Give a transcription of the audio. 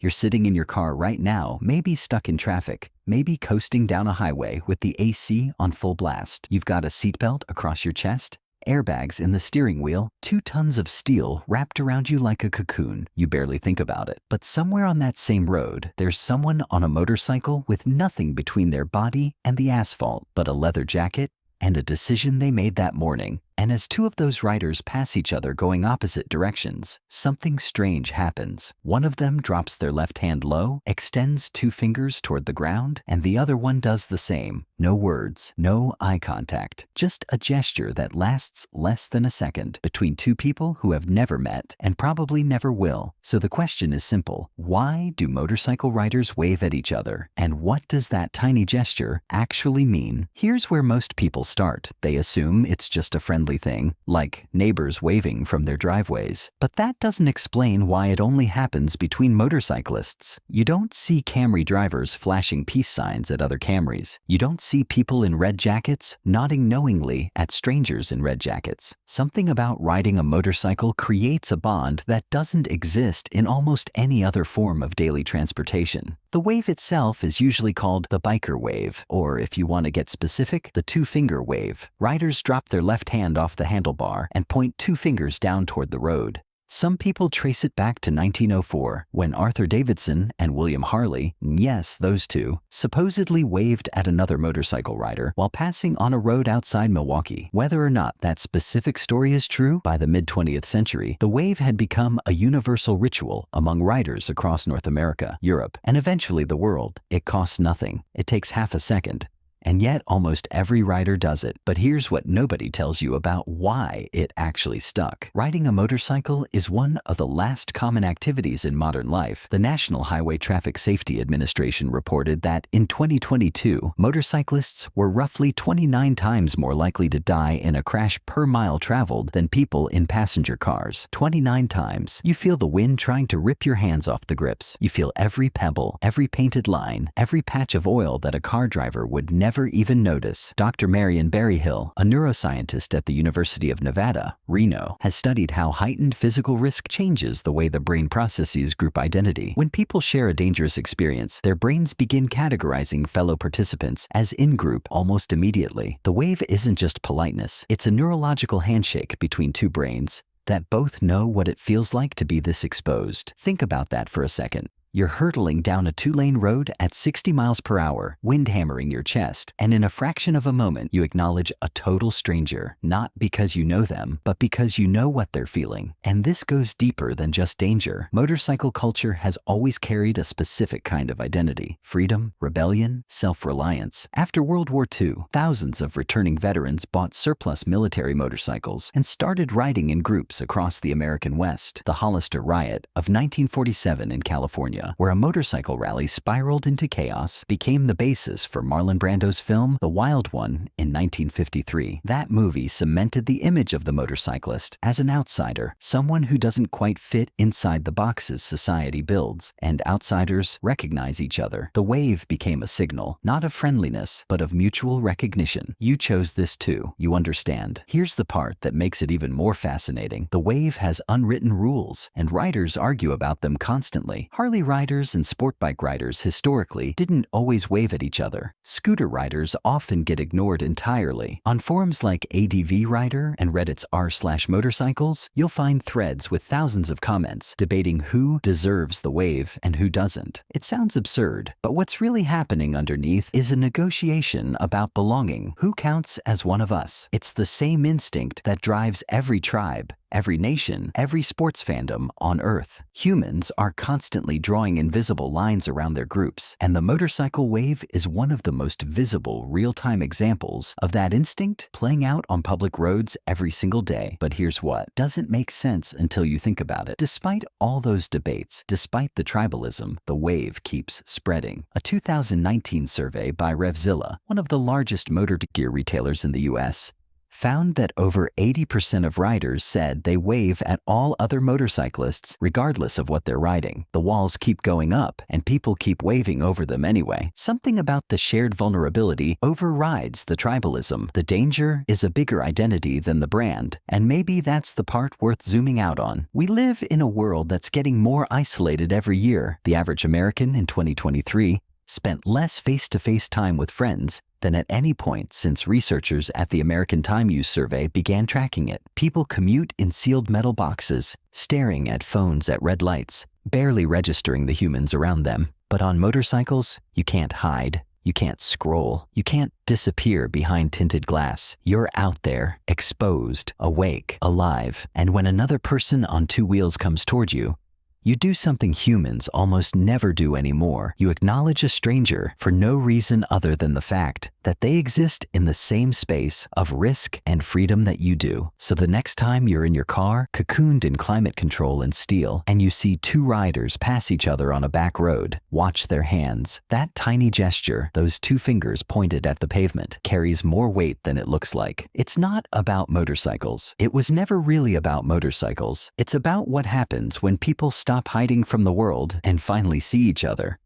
You're sitting in your car right now, maybe stuck in traffic, maybe coasting down a highway with the AC on full blast. You've got a seatbelt across your chest, airbags in the steering wheel, 2 tons of steel wrapped around you like a cocoon. You barely think about it. But somewhere on that same road, there's someone on a motorcycle with nothing between their body and the asphalt but a leather jacket and a decision they made that morning. And as 2 of those riders pass each other going opposite directions, something strange happens. One of them drops their left hand low, extends 2 fingers toward the ground, and the other one does the same. No words, no eye contact, just a gesture that lasts less than a second between 2 people who have never met and probably never will. So the question is simple. Why do motorcycle riders wave at each other? And what does that tiny gesture actually mean? Here's where most people start. They assume it's just a friendly thing, like neighbors waving from their driveways. But that doesn't explain why it only happens between motorcyclists. You don't see Camry drivers flashing peace signs at other Camrys. You don't see people in red jackets nodding knowingly at strangers in red jackets. Something about riding a motorcycle creates a bond that doesn't exist in almost any other form of daily transportation. The wave itself is usually called the biker wave, or if you want to get specific, the 2-finger wave. Riders drop their left hand off the handlebar and point 2 fingers down toward the road. Some people trace it back to 1904, when Harley-Davidson and William Harley, yes, those 2, supposedly waved at another motorcycle rider while passing on a road outside Milwaukee. Whether or not that specific story is true, by the mid-20th century, the wave had become a universal ritual among riders across North America, Europe, and eventually the world. It costs nothing. It takes half a second. And yet, almost every rider does it. But here's what nobody tells you about why it actually stuck. Riding a motorcycle is one of the last common activities in modern life. The National Highway Traffic Safety Administration reported that in 2022, motorcyclists were roughly 29 times more likely to die in a crash per mile traveled than people in passenger cars. 29 times. You feel the wind trying to rip your hands off the grips. You feel every pebble, every painted line, every patch of oil that a car driver would never even notice. Dr. Marion Berryhill, a neuroscientist at the University of Nevada, Reno, has studied how heightened physical risk changes the way the brain processes group identity. When people share a dangerous experience, their brains begin categorizing fellow participants as in-group almost immediately. The wave isn't just politeness. It's a neurological handshake between 2 brains that both know what it feels like to be this exposed. Think about that for a second. You're hurtling down a 2-lane road at 60 miles per hour, wind hammering your chest, and in a fraction of a moment, you acknowledge a total stranger, not because you know them, but because you know what they're feeling. And this goes deeper than just danger. Motorcycle culture has always carried a specific kind of identity: freedom, rebellion, self-reliance. After World War II, thousands of returning veterans bought surplus military motorcycles and started riding in groups across the American West. The Hollister Riot of 1947 in California, where a motorcycle rally spiraled into chaos, became the basis for Marlon Brando's film The Wild One in 1953. That movie cemented the image of the motorcyclist as an outsider, someone who doesn't quite fit inside the boxes society builds, and outsiders recognize each other. The wave became a signal, not of friendliness, but of mutual recognition. You chose this too. You understand. Here's the part that makes it even more fascinating. The wave has unwritten rules, and riders argue about them constantly. Harley riders and sport bike riders historically didn't always wave at each other. Scooter riders often get ignored entirely. On forums like ADV Rider and Reddit's r/motorcycles, you'll find threads with thousands of comments debating who deserves the wave and who doesn't. It sounds absurd, but what's really happening underneath is a negotiation about belonging. Who counts as one of us? It's the same instinct that drives every tribe, every nation, every sports fandom on Earth. Humans are constantly drawing invisible lines around their groups, and the motorcycle wave is one of the most visible real-time examples of that instinct playing out on public roads every single day. But here's what doesn't make sense until you think about it. Despite all those debates, despite the tribalism, the wave keeps spreading. A 2019 survey by RevZilla, one of the largest motor gear retailers in the US, found that over 80% of riders said they wave at all other motorcyclists regardless of what they're riding. The walls keep going up, and people keep waving over them anyway. Something about the shared vulnerability overrides the tribalism. The danger is a bigger identity than the brand, and maybe that's the part worth zooming out on. We live in a world that's getting more isolated every year. The average American in 2023 spent less face-to-face time with friends than at any point since researchers at the American Time Use Survey began tracking it. People commute in sealed metal boxes, staring at phones at red lights, barely registering the humans around them. But on motorcycles, you can't hide. You can't scroll. You can't disappear behind tinted glass. You're out there, exposed, awake, alive. And when another person on two wheels comes toward you, you do something humans almost never do anymore. You acknowledge a stranger for no reason other than the fact that they exist in the same space of risk and freedom that you do. So the next time you're in your car, cocooned in climate control and steel, and you see two riders pass each other on a back road, watch their hands. That tiny gesture, those two fingers pointed at the pavement, carries more weight than it looks like. It's not about motorcycles. It was never really about motorcycles. It's about what happens when people stop hiding from the world and finally see each other.